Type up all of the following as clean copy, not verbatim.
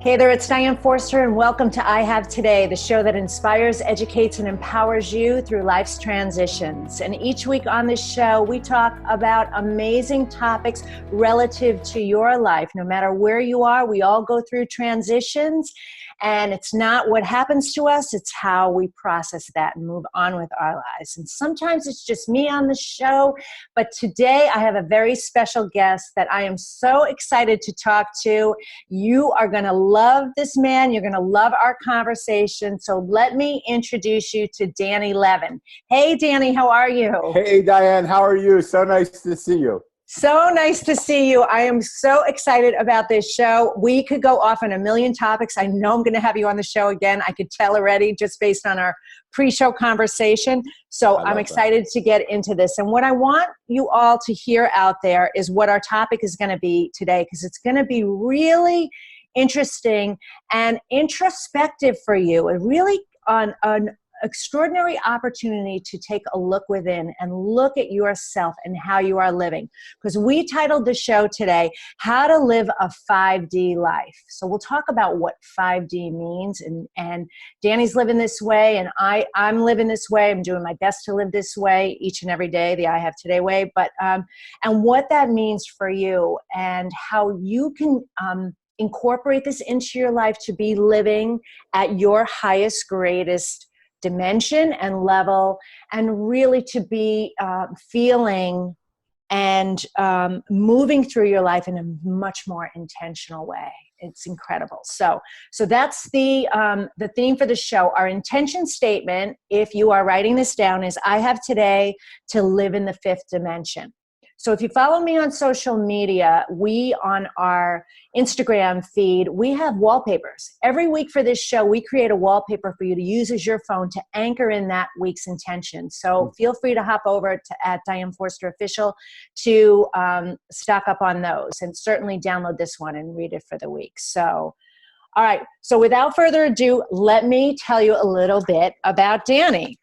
Hey there, it's Diane Forster, and welcome to I Have Today, the show that inspires, educates, and empowers you through life's transitions. And each week on this show, we talk about amazing topics relative to your life. No matter where you are, we all go through transitions, and it's not what happens to us, it's how we process that and move on with our lives. And sometimes it's just me on the show, but today I have a very special guest that I am so excited to talk to. You are going to love this man. You're going to love our conversation. So let me introduce you to Danny Levin. Hey, Danny, how are you? Hey, Diane, how are you? So nice to see you. So nice to see you. I am so excited about this show. We could go off on a million topics. I know I'm going to have you on the show again. I could tell already just based on our pre-show conversation. So I'm excited to get into this. And what I want you all to hear out there is what our topic is going to be today, because it's going to be really interesting and introspective for you, and really on an extraordinary opportunity to take a look within and look at yourself and how you are living. Because we titled the show today, How to Live a 5D Life. So we'll talk about what 5D means, and Danny's living this way, and I'm living this way. I'm doing my best to live this way each and every day, the I Have Today way, but and what that means for you and how you can incorporate this into your life to be living at your highest, greatest dimension and level, and really to be feeling and moving through your life in a much more intentional way. It's incredible. So that's the theme for the show. Our intention statement, if you are writing this down, is I have today to live in the fifth dimension. So if you follow me on social media, we on our Instagram feed, we have wallpapers. Every week for this show, we create a wallpaper for you to use as your phone to anchor in that week's intention. So feel free to hop over to at Diane Forster Official to stock up on those, and certainly download this one and read it for the week. So, all right. So without further ado, let me tell you a little bit about Danny.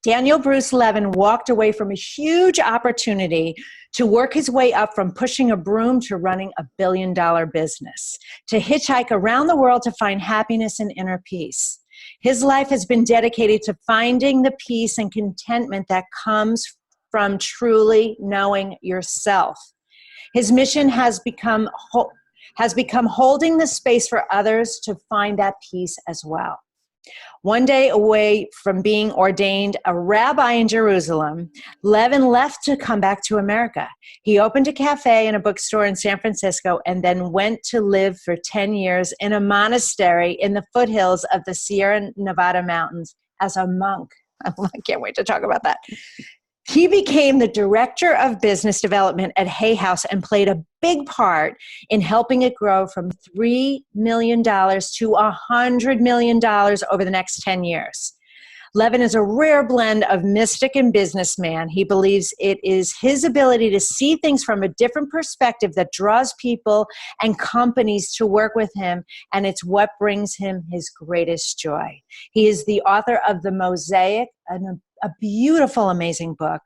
Daniel Bruce Levin walked away from a huge opportunity to work his way up from pushing a broom to running a billion-dollar business, to hitchhike around the world to find happiness and inner peace. His life has been dedicated to finding the peace and contentment that comes from truly knowing yourself. His mission has become holding the space for others to find that peace as well. One day away from being ordained a rabbi in Jerusalem, Levin left to come back to America. He opened a cafe and a bookstore in San Francisco, and then went to live for 10 years in a monastery in the foothills of the Sierra Nevada mountains as a monk. I can't wait to talk about that. He became the director of business development at Hay House and played a big part in helping it grow from $3 million to $100 million over the next 10 years. Levin is a rare blend of mystic and businessman. He believes it is his ability to see things from a different perspective that draws people and companies to work with him, and it's what brings him his greatest joy. He is the author of The Mosaic, a beautiful, amazing book.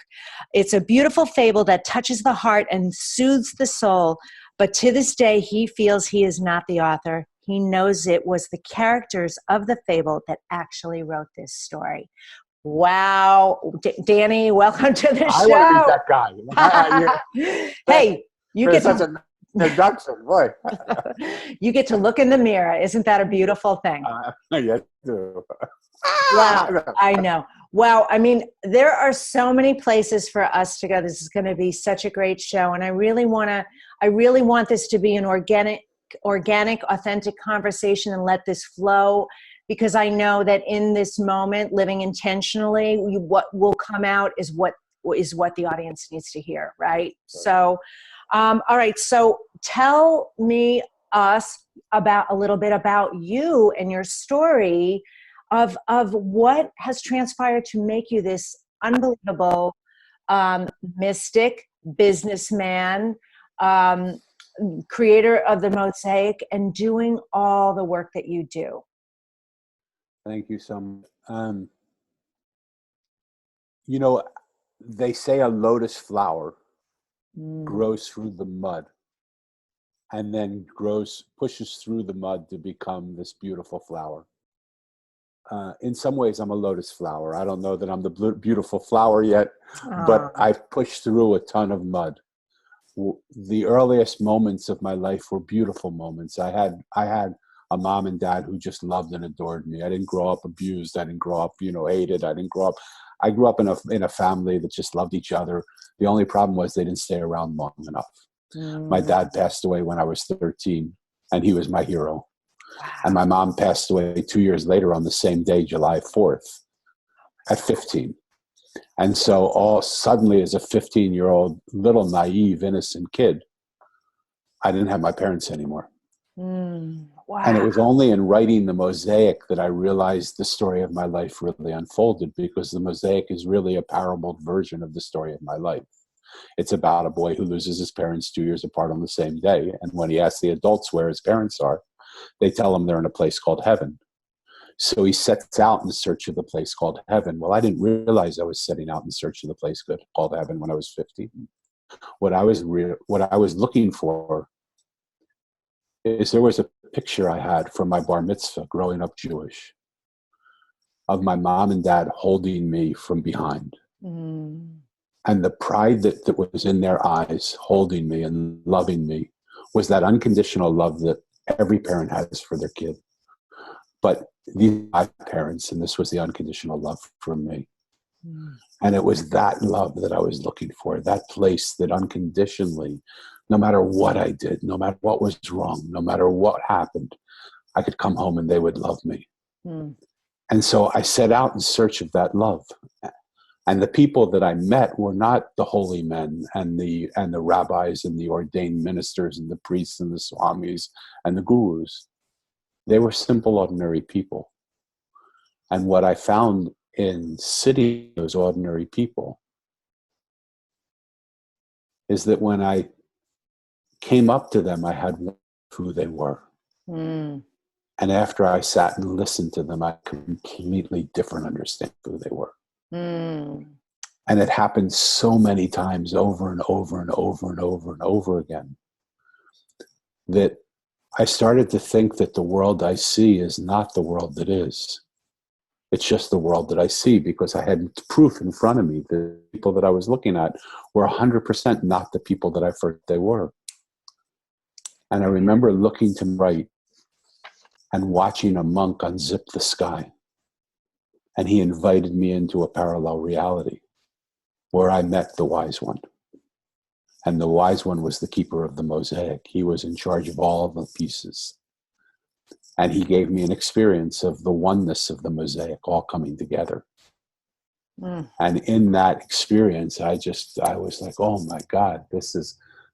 It's a beautiful fable that touches the heart and soothes the soul, but to this day, he feels he is not the author. He knows it was the characters of the fable that actually wrote this story. Wow. Danny, welcome to the show. I want to meet that guy. Hey, you get such an introduction, boy. You get to look in the mirror. Isn't that a beautiful thing? Yes, I do. Wow, I know. Wow, I mean, there are so many places for us to go. This is going to be such a great show, and I really want this to be an organic, authentic conversation, and let this flow, because I know that in this moment, living intentionally, what will come out is what the audience needs to hear, right? So, all right. So, tell us a little bit about you and your story of what has transpired to make you this unbelievable mystic, businessman, creator of the Mosaic, and doing all the work that you do. Thank you so much. You know, they say a lotus flower grows through the mud. and then pushes through the mud to become this beautiful flower. In some ways, I'm a lotus flower. I don't know that I'm the beautiful flower yet, but I've pushed through a ton of mud. The earliest moments of my life were beautiful moments. I had a mom and dad who just loved and adored me. I didn't grow up abused. I didn't grow up, hated. I grew up in a family that just loved each other. The only problem was they didn't stay around long enough. My dad passed away when I was 13, and he was my hero. Wow. And my mom passed away 2 years later on the same day, July 4th, at 15. And so all suddenly, as a 15-year-old, little naive, innocent kid, I didn't have my parents anymore. Wow. And it was only in writing the Mosaic that I realized the story of my life really unfolded, because the Mosaic is really a parabled version of the story of my life. It's about a boy who loses his parents 2 years apart on the same day. And when he asks the adults where his parents are, they tell him they're in a place called heaven. So he sets out in search of the place called heaven. Well, I didn't realize I was setting out in search of the place called heaven when I was 15. What I was looking for is there was a picture I had from my bar mitzvah growing up Jewish of my mom and dad holding me from behind. And the pride that was in their eyes, holding me and loving me, was that unconditional love that every parent has for their kid. But these are my parents, and this was the unconditional love for me. And it was that love that I was looking for, that place that unconditionally, no matter what I did, no matter what was wrong, no matter what happened, I could come home and they would love me. And so I set out in search of that love. And the people that I met were not the holy men and the rabbis and the ordained ministers and the priests and the swamis and the gurus. They were simple, ordinary people. And what I found in sitting those ordinary people is that when I came up to them, I had who they were. And after I sat and listened to them, I completely different understand who they were. And it happened so many times over and over and over and over and over again that I started to think that the world I see is not the world that is. It's just the world that I see, because I had proof in front of me. The people that I was looking at were 100% not the people that I thought they were. And I remember looking to my right and watching a monk unzip the sky. And he invited me into a parallel reality where I met the wise one. And the wise one was the keeper of the Mosaic. He was in charge of all the pieces. And he gave me an experience of the oneness of the Mosaic all coming together. And in that experience, I was like, oh my God,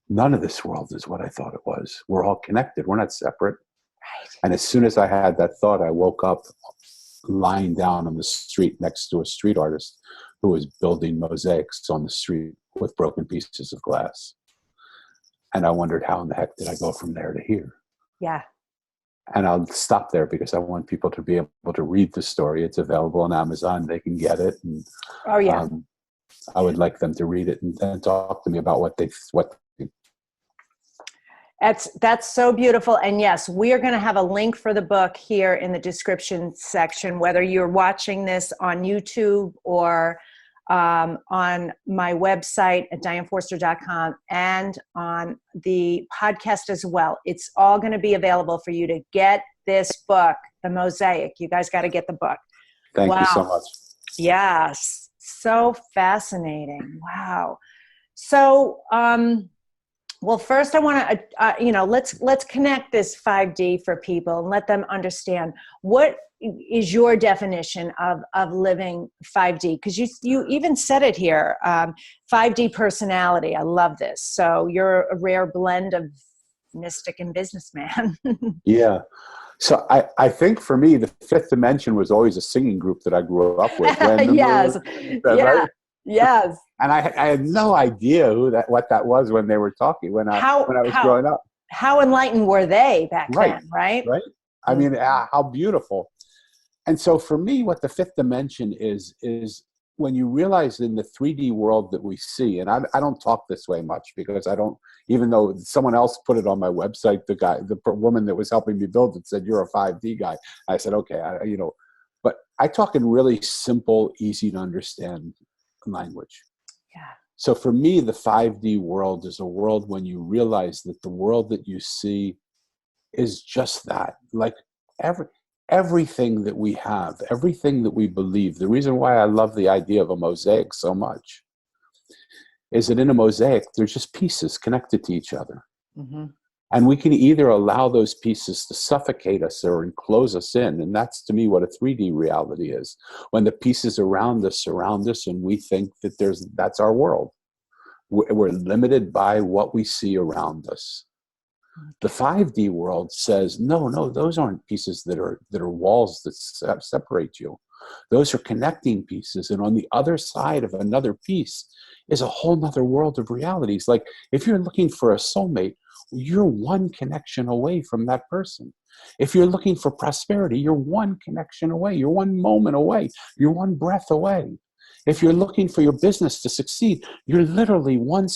none of this world is what I thought it was. We're all connected. We're not separate. And as soon as I had that thought, I woke up lying down on the street next to a street artist who was building mosaics on the street with broken pieces of glass. And I wondered, how in the heck did I go from there to here? Yeah. And I'll stop there because I want people to be able to read the story. It's available on Amazon. They can get it. And, I would like them to read it and talk to me about what they think. That's so beautiful. And yes, we are going to have a link for the book here in the description section, whether you're watching this on YouTube or on my website at dianeforster.com and on the podcast as well. It's all going to be available for you to get this book, The Mosaic. You guys got to get the book. Thank you so much. Yes. So fascinating. Wow. So, well, first I want to, let's connect this 5D for people and let them understand what is your definition of living 5D? Because you even said it here, 5D personality. I love this. So you're a rare blend of mystic and businessman. Yeah. So I think for me, the fifth dimension was always a singing group that I grew up with. Yes. Right? Yes. And I had no idea what that was when they were talking, when I was growing up. How enlightened were they back then, right? Right. I mean, how beautiful. And so for me, what the fifth dimension is when you realize in the 3D world that we see, and I don't talk this way much because I don't, even though someone else put it on my website, the woman that was helping me build it said, you're a 5D guy. I said, okay, but I talk in really simple, easy to understand language. Yeah. So for me, the 5D world is a world when you realize that the world that you see is just that, like everything that we have, everything that we believe. The reason why I love the idea of a mosaic so much is that in a mosaic, they're just pieces connected to each other. Mm-hmm. And we can either allow those pieces to suffocate us or enclose us in. And that's, to me, what a 3D reality is. When the pieces around us surround us and we think that that's our world. We're limited by what we see around us. The 5D world says, no, those aren't pieces that are walls that separate you. Those are connecting pieces. And on the other side of another piece is a whole nother world of realities. Like if you're looking for a soulmate, you're one connection away from that person. If you're looking for prosperity, you're one connection away. You're one moment away. You're one breath away. If you're looking for your business to succeed, you're literally one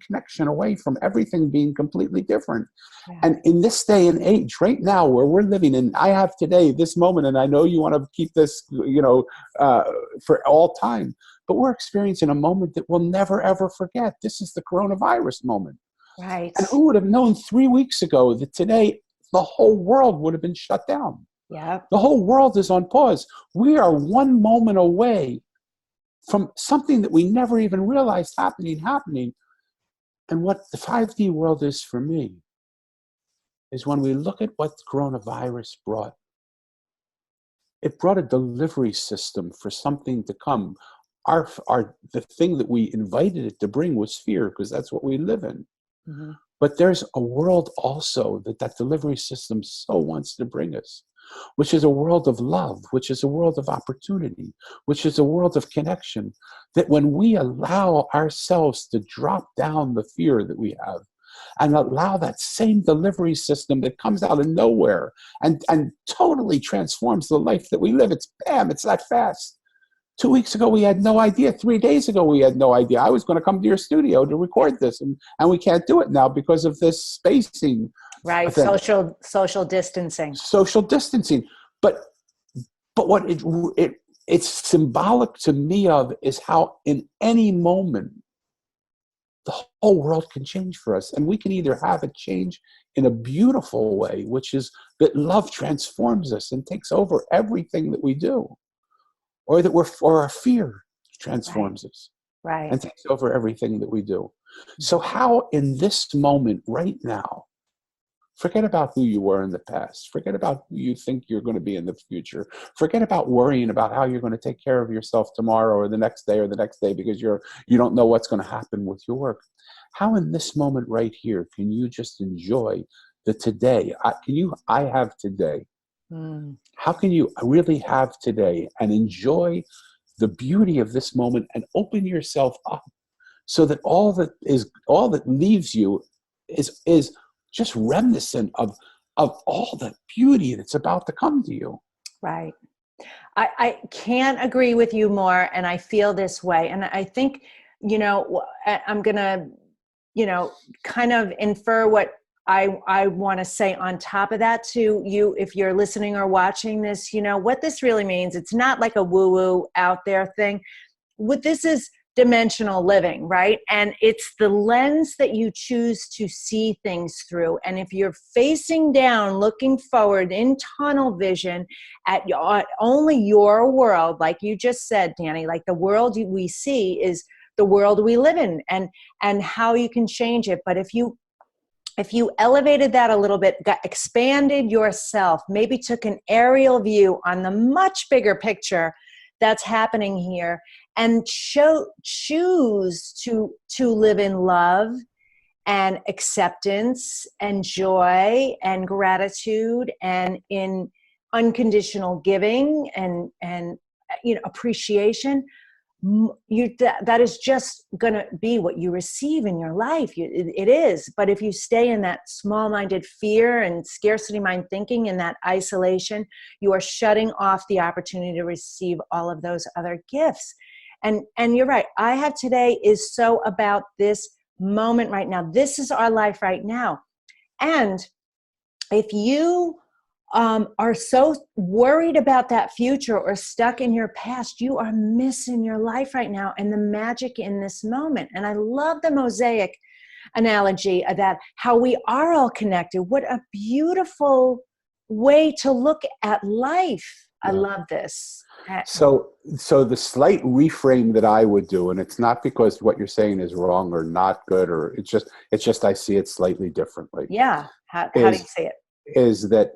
connection away from everything being completely different. Yeah. And in this day and age, right now, where we're living in, I have today, this moment, and I know you want to keep this, for all time, but we're experiencing a moment that we'll never, ever forget. This is the coronavirus moment. Right. And who would have known 3 weeks ago that today the whole world would have been shut down? Yeah. The whole world is on pause. We are one moment away from something that we never even realized happening. And what the 5D world is for me is when we look at what the coronavirus brought, it brought a delivery system for something to come. The thing that we invited it to bring was fear, because that's what we live in. Mm-hmm. But there's a world also that delivery system so wants to bring us, which is a world of love, which is a world of opportunity, which is a world of connection, that when we allow ourselves to drop down the fear that we have and allow that same delivery system that comes out of nowhere and totally transforms the life that we live, it's bam, it's that fast. 2 weeks ago, we had no idea. 3 days ago, we had no idea. I was going to come to your studio to record this, and we can't do it now because of this spacing. Right, thing. social distancing. Social distancing. But what it's symbolic to me of is how in any moment, the whole world can change for us. And we can either have it change in a beautiful way, which is that love transforms us and takes over everything that we do. Or that our fear transforms us, right, and takes over everything that we do. So how in this moment right now, forget about who you were in the past, forget about who you think you're going to be in the future, forget about worrying about how you're going to take care of yourself tomorrow or the next day because you don't know what's going to happen with your work. How in this moment right here can you just enjoy the today? I have today. How can you really have today and enjoy the beauty of this moment and open yourself up so that all that leaves you is just reminiscent of all the beauty that's about to come to you. Right. I can't agree with you more, and I feel this way. And I think, I'm going to, kind of infer what I want to say on top of that to you, if you're listening or watching this, what this really means. It's not like a woo-woo out there thing. What this is dimensional living, right? And it's the lens that you choose to see things through. And if you're facing down, looking forward in tunnel vision at only your world, like you just said, Danny, like the world we see is the world we live in, and how you can change it. But if you elevated that a little bit, expanded yourself, maybe took an aerial view on the much bigger picture that's happening here, and choose to live in love and acceptance and joy and gratitude and in unconditional giving and appreciation, that is just going to be what you receive in your life. It is. But if you stay in that small-minded fear and scarcity mind thinking and that isolation, you are shutting off the opportunity to receive all of those other gifts. And you're right. I Have Today is so about this moment right now. This is our life right now. And if you are so worried about that future or stuck in your past, you are missing your life right now and the magic in this moment. And I love the mosaic analogy of that, how we are all connected. What a beautiful way to look at life. I love this. So the slight reframe that I would do, and it's not because what you're saying is wrong or not good, or it's just I see it slightly differently. Yeah. How do you see it? Is that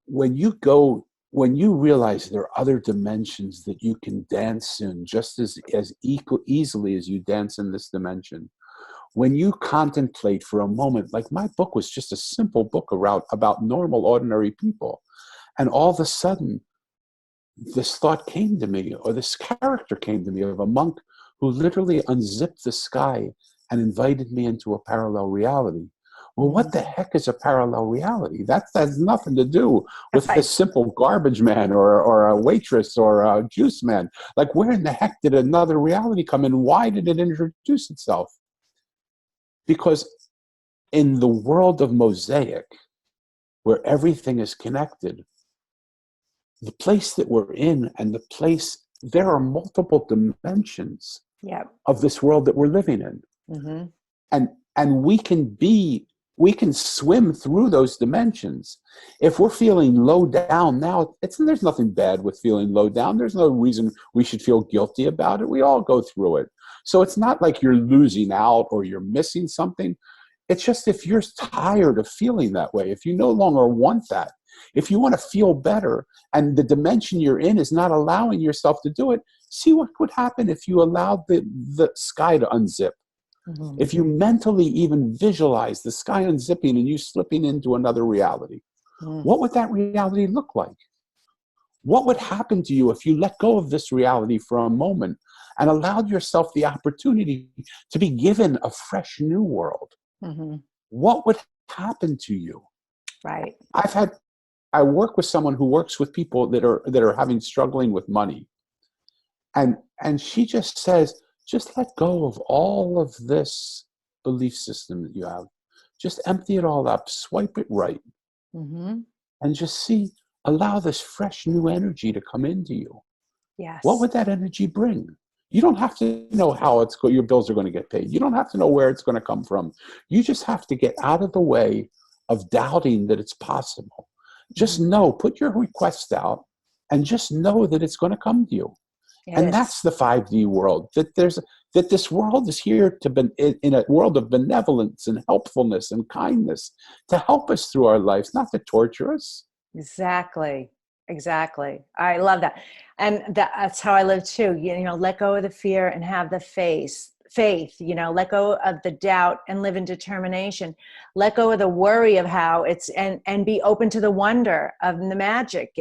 when you realize there are other dimensions that you can dance in just as easily as you dance in this dimension. When you contemplate for a moment, like my book was just a simple book about normal, ordinary people. And all of a sudden, this thought came to me, or this character came to me, of a monk who literally unzipped the sky and invited me into a parallel reality. Well, what the heck is a parallel reality? That has nothing to do with the simple garbage man or a waitress or a juice man. Like, where in the heck did another reality come in? Why did it introduce itself? Because in the world of Mosaic, where everything is connected, the place that we're in and the place, there are multiple dimensions of this world that we're living in. Mm-hmm. And we can swim through those dimensions. If we're feeling low down now, there's nothing bad with feeling low down. There's no reason we should feel guilty about it. We all go through it. So it's not like you're losing out or you're missing something. It's just, if you're tired of feeling that way, if you no longer want that, if you want to feel better and the dimension you're in is not allowing yourself to do it, see what would happen if you allowed the sky to unzip. Mm-hmm. If you mentally even visualize the sky unzipping and you slipping into another reality, what would that reality look like? What would happen to you if you let go of this reality for a moment and allowed yourself the opportunity to be given a fresh new world? Mm-hmm. What would happen to you? Right. I work with someone who works with people that are struggling with money. And she just says, just let go of all of this belief system that you have. Just empty it all up, swipe it right. Mm-hmm. And just allow this fresh new energy to come into you. Yes. What would that energy bring? You don't have to know how your bills are going to get paid. You don't have to know where it's going to come from. You just have to get out of the way of doubting that it's possible. Just know, put your request out and just know that it's going to come to you. And that's the 5D world, that this world is here to be in a world of benevolence and helpfulness and kindness to help us through our lives, not to torture us. Exactly. I love that. And that's how I live too. Let go of the fear and have the faith, let go of the doubt and live in determination. Let go of the worry of how it's, and be open to the wonder of the magic.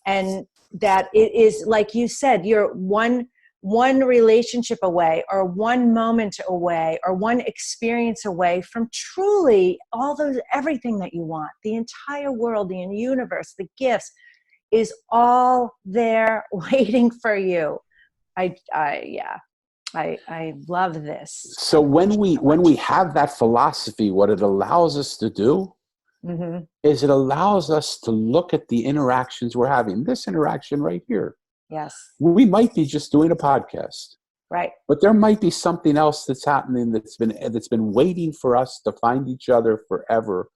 And that it is, like you said, you're one relationship away, or one moment away, or one experience away from truly everything that you want. The entire world, the universe, the gifts is all there waiting for you. I love this. So when we have that philosophy, what it allows us to do is it allows us to look at the interactions we're having. This interaction right here. Yes. We might be just doing a podcast. Right. But there might be something else that's happening that's been waiting for us to find each other forever.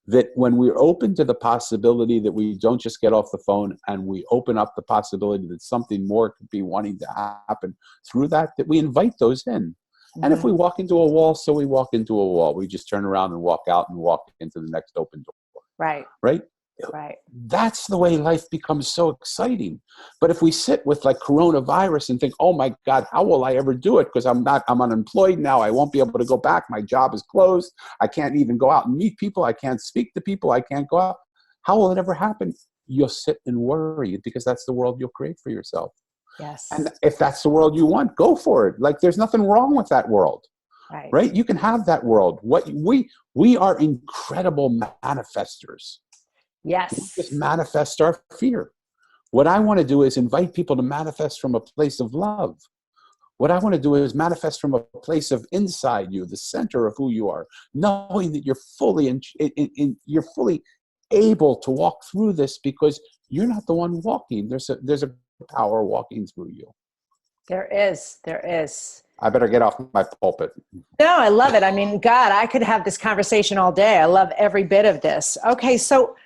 That when we're open to the possibility that we don't just get off the phone and we open up the possibility that something more could be wanting to happen through that we invite those in. And if we walk into a wall, so we walk into a wall. We just turn around and walk out and walk into the next open door. Right. Right? Right. That's the way life becomes so exciting. But if we sit with like coronavirus and think, oh my God, how will I ever do it? Because I'm unemployed now. I won't be able to go back. My job is closed. I can't even go out and meet people. I can't speak to people. I can't go out. How will it ever happen? You'll sit and worry, because that's the world you'll create for yourself. Yes. And if that's the world you want, go for it. Like, there's nothing wrong with that world. Right? You can have that world. We are incredible manifestors. Yes. We just manifest our fear. What I want to do is invite people to manifest from a place of love. What I want to do is manifest from a place of inside you, the center of who you are, knowing that you're fully you're fully able to walk through this because you're not the one walking. There's a power walking through you. There is. There is. I better get off my pulpit. No, I love it. I mean, God, I could have this conversation all day. I love every bit of this. Okay, so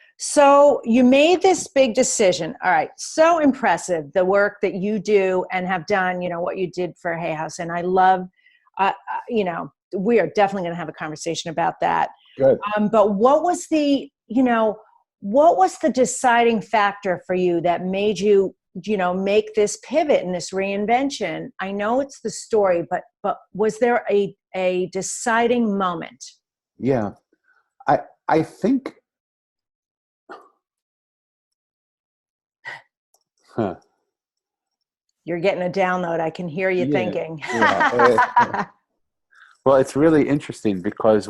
you made this big decision. All right, so impressive, the work that you do and have done, you know, what you did for Hay House. And I love, you know, we are definitely going to have a conversation about that. Good. But what was the deciding factor for you that made you, you know, make this pivot and this reinvention? I know it's the story, but was there a deciding moment? Yeah, I think. Huh. You're getting a download. I can hear you thinking. Yeah. Well, it's really interesting because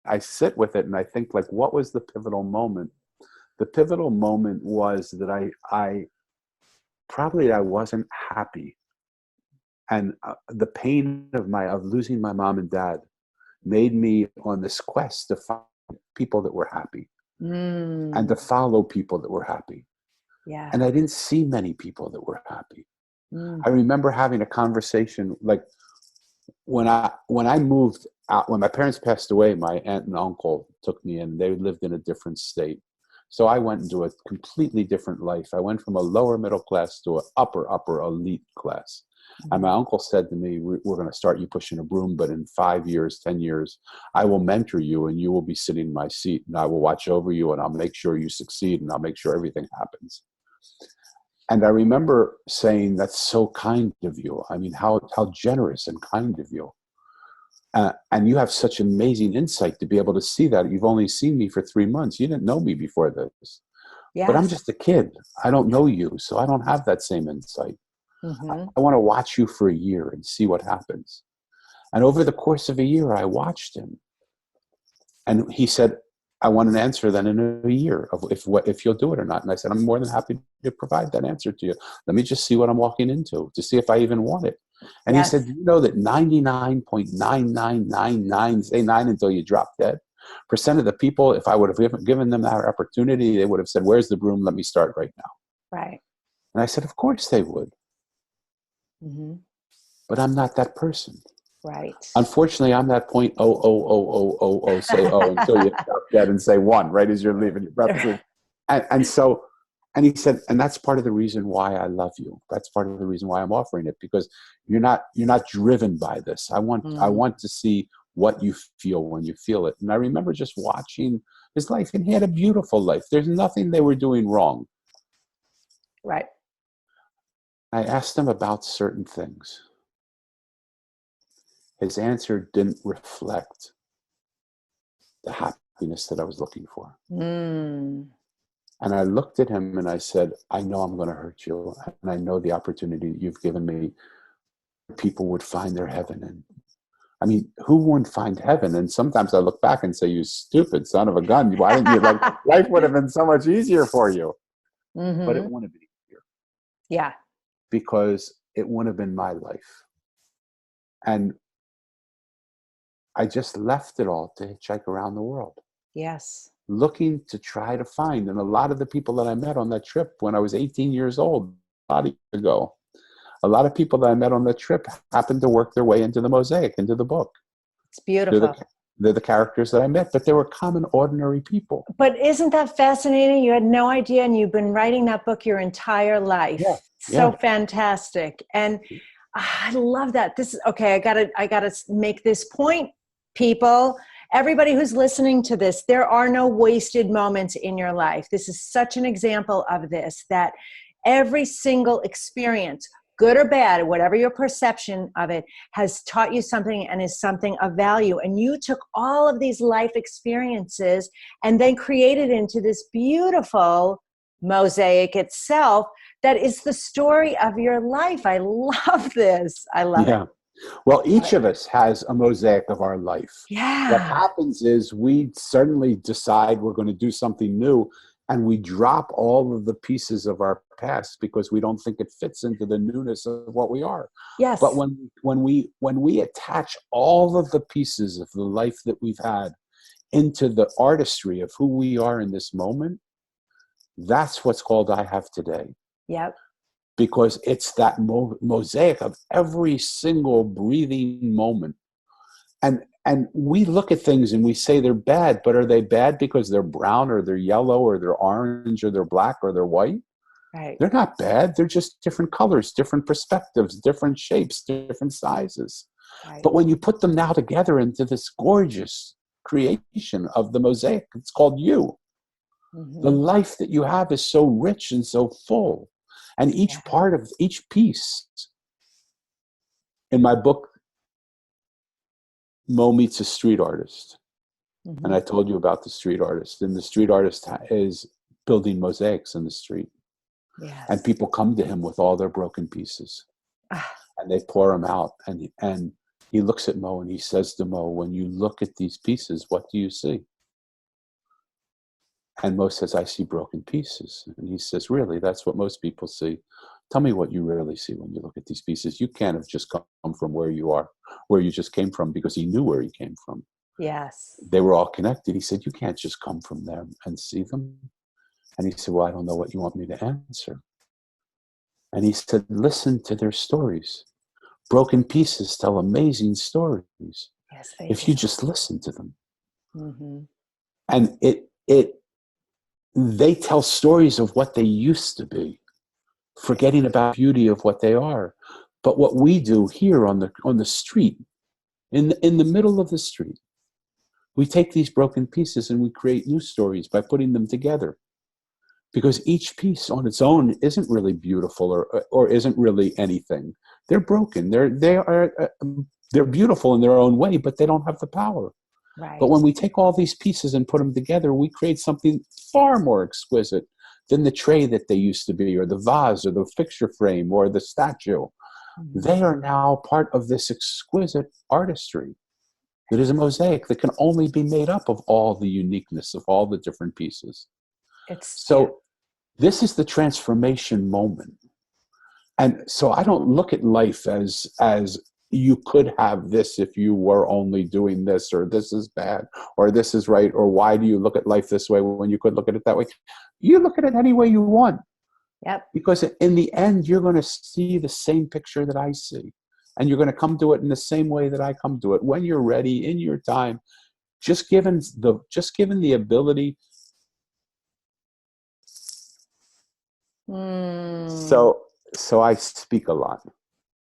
I sit with it and I think, like, what was the pivotal moment? The pivotal moment was that I wasn't happy, and the pain of losing my mom and dad made me on this quest to find people that were happy and to follow people that were happy. Yeah. And I didn't see many people that were happy. I remember having a conversation, like when I moved out, when my parents passed away, my aunt and uncle took me in. They lived in a different state. So I went into a completely different life. I went from a lower middle class to an upper elite class. And my uncle said to me, we're going to start you pushing a broom, but in 5 years, 10 years, I will mentor you and you will be sitting in my seat and I will watch over you and I'll make sure you succeed and I'll make sure everything happens. And I remember saying, that's so kind of you. I mean, how generous and kind of you. And you have such amazing insight to be able to see that. You've only seen me for 3 months. You didn't know me before this. Yes. But I'm just a kid. I don't know you, so I don't have that same insight. I want to watch you for a year and see what happens. And over the course of a year, I watched him. And he said, I want an answer then in a year of if you'll do it or not. And I said, I'm more than happy to provide that answer to you. Let me just see what I'm walking into to see if I even want it. And yes. He said, you know that 99.9999, say 9 until you drop dead, % of the people, if I would have given them that opportunity, they would have said, where's the broom? Let me start right now. Right. And I said, of course they would. But I'm not that person. Right. Unfortunately, I'm that point, say until you drop dead and say 1, right as you're leaving your breath. And he said, and that's part of the reason why I love you. That's part of the reason why I'm offering it, because you're not driven by this. I want to see what you feel when you feel it. And I remember just watching his life, and he had a beautiful life. There's nothing they were doing wrong. Right. I asked him about certain things. His answer didn't reflect the happiness that I was looking for. And I looked at him and I said, I know I'm going to hurt you. And I know the opportunity that you've given me, people would find their heaven in. I mean, who wouldn't find heaven? And sometimes I look back and say, you stupid son of a gun. Why didn't you life would have been so much easier for you. But it wouldn't have been easier. Yeah. Because it wouldn't have been my life. And I just left it all to hitchhike around the world. Yes. Looking to try to find, and a lot of the people that I met on that trip when I was 18 years old, a lot of years ago, a lot of people that I met on that trip happened to work their way into the Mosaic, into the book. It's beautiful. They're the characters that I met, but they were common, ordinary people. But isn't that fascinating? You had no idea, and you've been writing that book your entire life. Yeah. So fantastic. And I love that. This is okay. I gotta make this point, people. Everybody who's listening to this, there are no wasted moments in your life. This is such an example of this, that every single experience, good or bad, whatever your perception of it, has taught you something and is something of value. And you took all of these life experiences and then created into this beautiful mosaic itself that is the story of your life. I love this. I love it. Well, each of us has a mosaic of our life. Yeah. What happens is we suddenly decide we're going to do something new, and we drop all of the pieces of our past because we don't think it fits into the newness of what we are. Yes. But when we attach all of the pieces of the life that we've had into the artistry of who we are in this moment, that's what's called I Have Today. Yep. Because it's that mosaic of every single breathing moment. And we look at things and we say they're bad, but are they bad because they're brown or they're yellow or they're orange or they're black or they're white? Right. They're not bad. They're just different colors, different perspectives, different shapes, different sizes. Right. But when you put them now together into this gorgeous creation of the mosaic, it's called you. Mm-hmm. The life that you have is so rich and so full. And each part of each piece, in my book, Mo Meets a Street Artist. Mm-hmm. And I told you about the street artist. And the street artist is building mosaics in the street. Yes. And people come to him with all their broken pieces. And they pour them out. And he looks at Mo and he says to Mo, when you look at these pieces, what do you see? And Mo says, I see broken pieces. And he says, really? That's what most people see. Tell me what you really see when you look at these pieces. You can't have just come from where you are, where you just came from, because he knew where he came from. Yes. They were all connected. He said, you can't just come from there and see them. And he said, well, I don't know what you want me to answer. And he said, listen to their stories. Broken pieces tell amazing stories. Yes, if you just listen to them. Mm-hmm. And they tell stories of what they used to be, forgetting about the beauty of what they are. But what we do here on the street, in the middle of the street, we take these broken pieces and we create new stories by putting them together. Because each piece on its own isn't really beautiful or isn't really anything. They're broken. They're beautiful in their own way, but they don't have the power. Right. But when we take all these pieces and put them together, we create something far more exquisite than the tray that they used to be, or the vase, or the picture frame, or the statue. Mm-hmm. They are now part of this exquisite artistry that is a mosaic that can only be made up of all the uniqueness of all the different pieces. This is the transformation moment. And so I don't look at life as you could have this if you were only doing this, or this is bad, or this is right, or why do you look at life this way when you could look at it that way? You look at it any way you want. Yep. Because in the end, you're going to see the same picture that I see. And you're going to come to it in the same way that I come to it. When you're ready, in your time, just given the ability. So I speak a lot.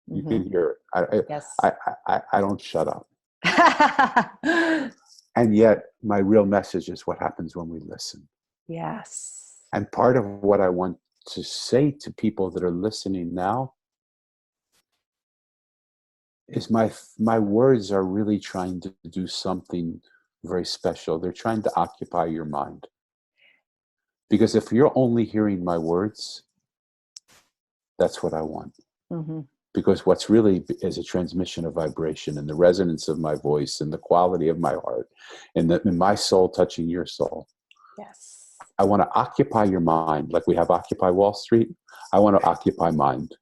You can hear it. Yes. I don't shut up. And yet my real message is what happens when we listen. Yes. And part of what I want to say to people that are listening now is my words are really trying to do something very special. They're trying to occupy your mind. Because if you're only hearing my words, that's what I want. Mm-hmm. Because what's really is a transmission of vibration and the resonance of my voice and the quality of my heart and my soul touching your soul. Yes. I want to occupy your mind like we have Occupy Wall Street. I want to occupy mind.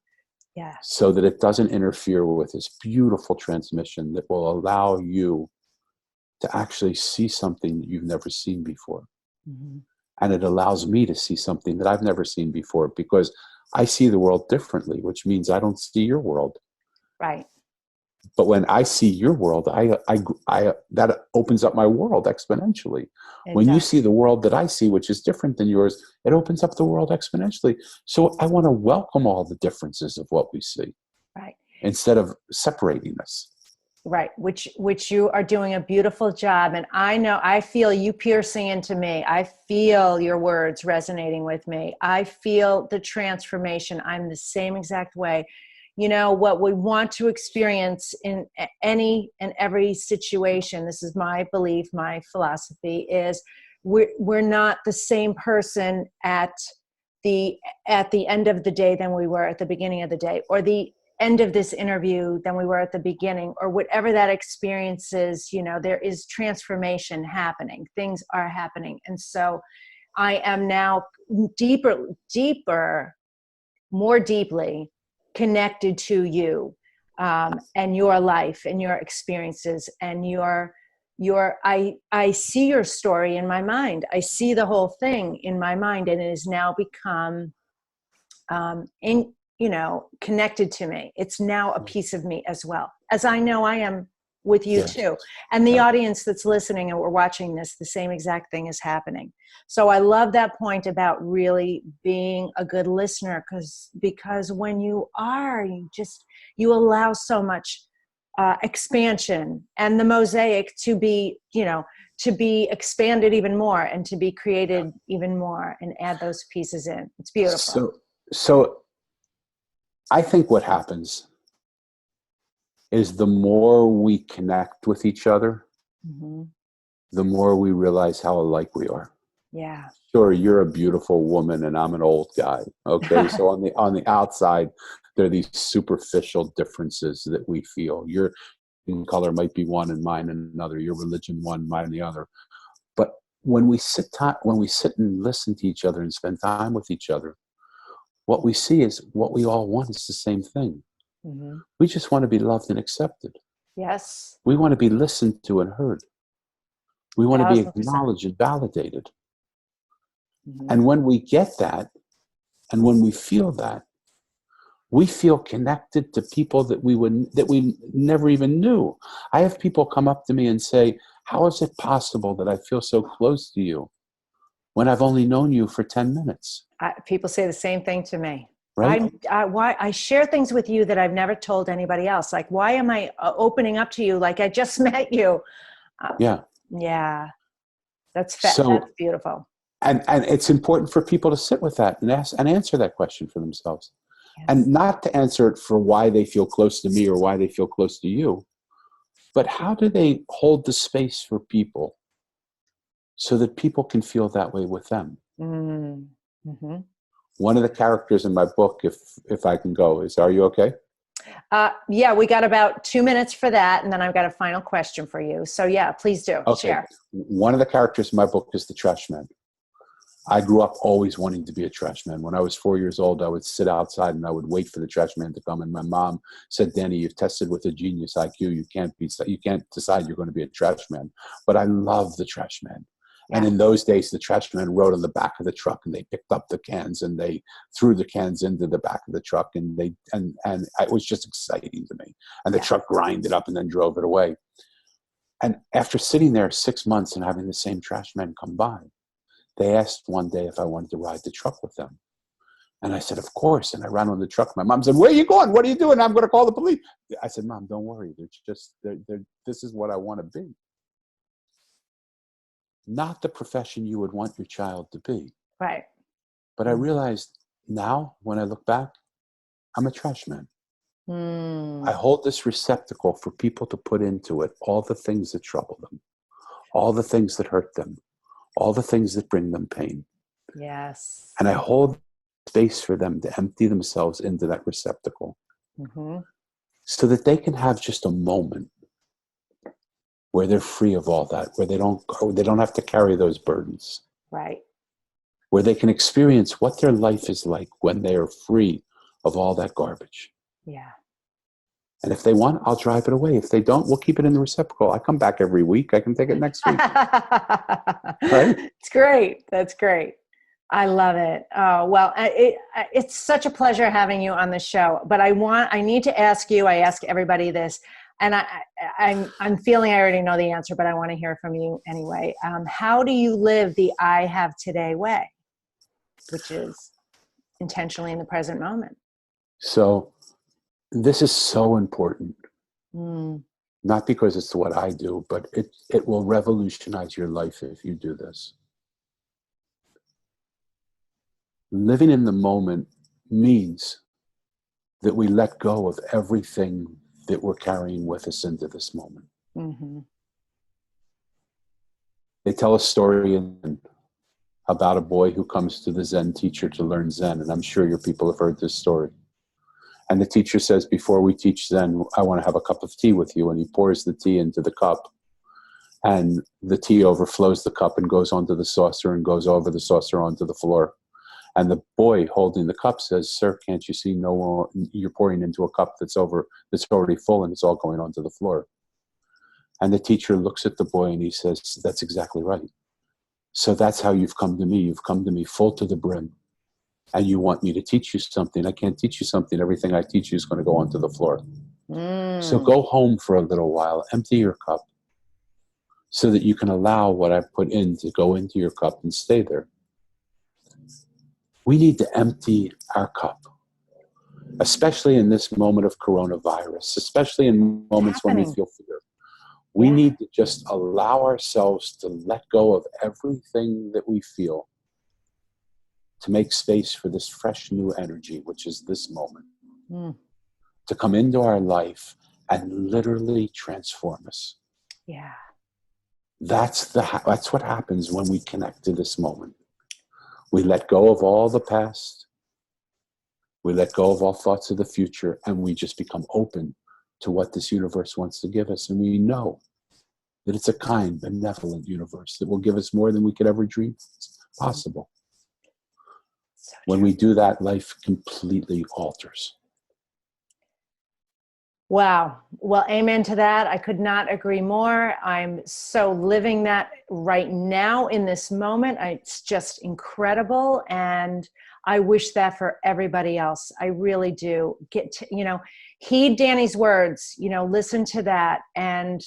Yeah. So that it doesn't interfere with this beautiful transmission that will allow you to actually see something that you've never seen before. Mm-hmm. And it allows me to see something that I've never seen before, because I see the world differently, which means I don't see your world. Right. But when I see your world, I that opens up my world exponentially. When you see the world that I see, which is different than yours, it opens up the world exponentially. So I want to welcome all the differences of what we see. Right. Instead of separating us. Right, which you are doing a beautiful job. And I feel you piercing into me. I feel your words resonating with me. I feel the transformation. I'm the same exact way. You know, what we want to experience in any and every situation, this is my belief, my philosophy, is we're not the same person at the end of the day than we were at the beginning of the day, or the end of this interview than we were at the beginning, or whatever that experience is. You know, there is transformation happening. Things are happening. And so I am now deeper, more deeply connected to you, and your life and your experiences and I see your story in my mind. I see the whole thing in my mind, and it has now become, connected to me. It's now a piece of me as well, as I know I am with you too. And the audience that's listening and we're watching this, the same exact thing is happening. So I love that point about really being a good listener, because when you are, you allow so much expansion and the mosaic to be expanded even more and to be created even more and add those pieces in. It's beautiful. So I think what happens is the more we connect with each other, the more we realize how alike we are. Yeah. Sure, you're a beautiful woman and I'm an old guy. Okay, so on the outside, there are these superficial differences that we feel. Your color might be one and mine another. Your religion one, mine the other. But when we sit and listen to each other and spend time with each other, what we see is what we all want is the same thing. We just want to be loved and accepted. Yes. We want to be listened to and heard. We want to be 1000%. acknowledged and validated. And when we get that, and when we feel that, we feel connected to people that we never even knew. I have people come up to me and say, "How is it possible that I feel so close to you when I've only known you for 10 minutes?" People say the same thing to me. Right? Why I share things with you that I've never told anybody else. Like, why am I opening up to you like I just met you? Yeah. That's beautiful. And it's important for people to sit with that and answer that question for themselves. Yes. And not to answer it for why they feel close to me or why they feel close to you, but how do they hold the space for people so that people can feel that way with them? One of the characters in my book, if I can go, is, are you okay? Yeah, we got about 2 minutes for that, and then I've got a final question for you. So yeah, please do. Okay. Share. One of the characters in my book is the Trashman. I grew up always wanting to be a Trashman. When I was 4 years old, I would sit outside and I would wait for the Trashman to come. And my mom said, "Danny, you've tested with a genius IQ. You can't decide you're going to be a Trashman." But I love the Trashman. Yeah. And in those days, the Trashman rode on the back of the truck, and they picked up the cans and they threw the cans into the back of the truck, and it was just exciting to me. And the truck grinded up and then drove it away. And after sitting there 6 months and having the same Trashman come by, they asked one day if I wanted to ride the truck with them. And I said, "Of course." And I ran on the truck. My mom said, "Where are you going? What are you doing?" "I'm going to call the police." I said, "Mom, don't worry. This is what I want to be." Not the profession you would want your child to be. Right. But I realized now, when I look back, I'm a Trashman. I hold this receptacle for people to put into it all the things that trouble them, all the things that hurt them, all the things that bring them pain. Yes. And I hold space for them to empty themselves into that receptacle so that they can have just a moment where they're free of all that, where they don't have to carry those burdens. Right. Where they can experience what their life is like when they are free of all that garbage. Yeah. And if they want, I'll drive it away. If they don't, we'll keep it in the receptacle. I come back every week. I can take it next week. Right? It's great. That's great. I love it. Oh, well, it's such a pleasure having you on the show. But I need to ask you, I ask everybody this, and I'm feeling I already know the answer, but I want to hear from you anyway. How do you live the I have today way, which is intentionally in the present moment? So this is so important. Not because it's what I do, but it will revolutionize your life if you do this. Living in the moment means that we let go of everything that we're carrying with us into this moment. They tell a story about a boy who comes to the Zen teacher to learn Zen, and I'm sure your people have heard this story. And the teacher says, "Before we teach Zen, I want to have a cup of tea with you." And he pours the tea into the cup. and the tea overflows the cup and goes onto the saucer and goes over the saucer onto the floor. And the boy holding the cup says, "Sir, can't you see you're pouring into a cup that's already full and it's all going onto the floor?" And the teacher looks at the boy and he says, "That's exactly right. So that's how you've come to me. You've come to me full to the brim. And you want me to teach you something. I can't teach you something. Everything I teach you is going to go onto the floor. So go home for a little while, empty your cup, so that you can allow what I've put in to go into your cup and stay there." We need to empty our cup, especially in this moment of coronavirus, especially in moments when we feel fear. We need to just allow ourselves to let go of everything that we feel to make space for this fresh new energy, which is this moment, to come into our life and literally transform us. Yeah. That's what happens when we connect to this moment. We let go of all the past. We let go of all thoughts of the future, and we just become open to what this universe wants to give us. And we know that it's a kind, benevolent universe that will give us more than we could ever dream possible. So when we do that, life completely alters. Wow. Well, amen to that. I could not agree more. I'm so living that right now in this moment. It's just incredible. And I wish that for everybody else. I really do. Get to, heed Danny's words, listen to that. And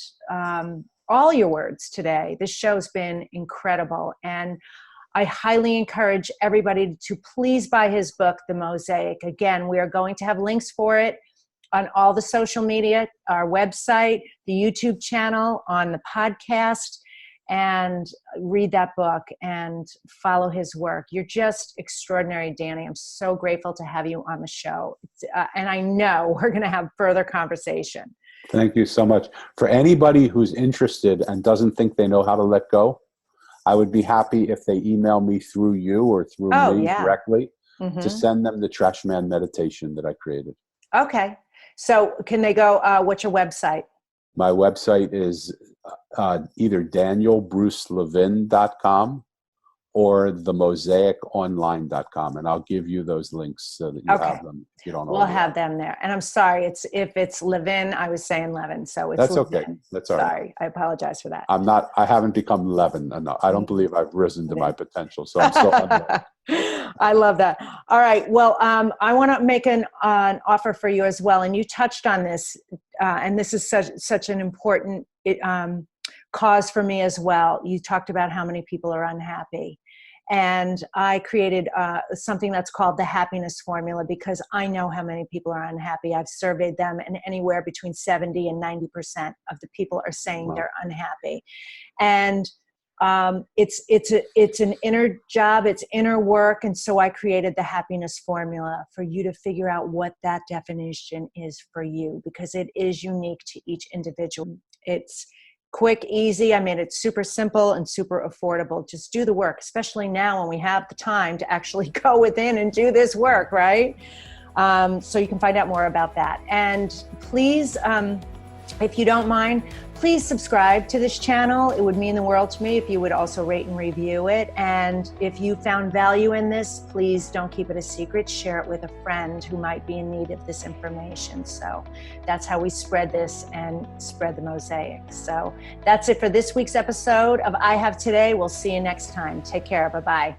all your words today. This show's been incredible. And I highly encourage everybody to please buy his book, The Mosaic. Again, we are going to have links for it on all the social media, our website, the YouTube channel, on the podcast, and read that book and follow his work. You're just extraordinary, Danny. I'm so grateful to have you on the show. And I know we're going to have further conversation. Thank you so much. For anybody who's interested and doesn't think they know how to let go, I would be happy if they email me through you or through me directly to send them the Trashman meditation that I created. Okay. So can they go, what's your website? My website is either danielbrucelevin.com or themosaiconline.com. And I'll give you those links so that you have them if you don't know. We'll have them there. And I'm sorry, if it's Levin, I was saying Levin. So it's That's Levin. okay. That's all right. Sorry. I apologize for that. I haven't become Levin. I don't believe I've risen to my potential. So I'm still under. I love that. All right. Well, I want to make an offer for you as well. And you touched on this, and this is such an important cause for me as well. You talked about how many people are unhappy. And I created something that's called the happiness formula because I know how many people are unhappy. I've surveyed them, and anywhere between 70 and 90% of the people are saying they're unhappy. And it's an inner job, it's inner work. And so I created the happiness formula for you to figure out what that definition is for you, because it is unique to each individual. It's quick, easy. I made it super simple and super affordable. Just do the work, especially now when we have the time to actually go within and do this work, right? So you can find out more about that. And please, if you don't mind, please subscribe to this channel. It would mean the world to me if you would also rate and review it. And if you found value in this, please don't keep it a secret. Share it with a friend who might be in need of this information. So that's how we spread this and spread the mosaic. So that's it for this week's episode of I Have Today. We'll see you next time. Take care. Bye-bye.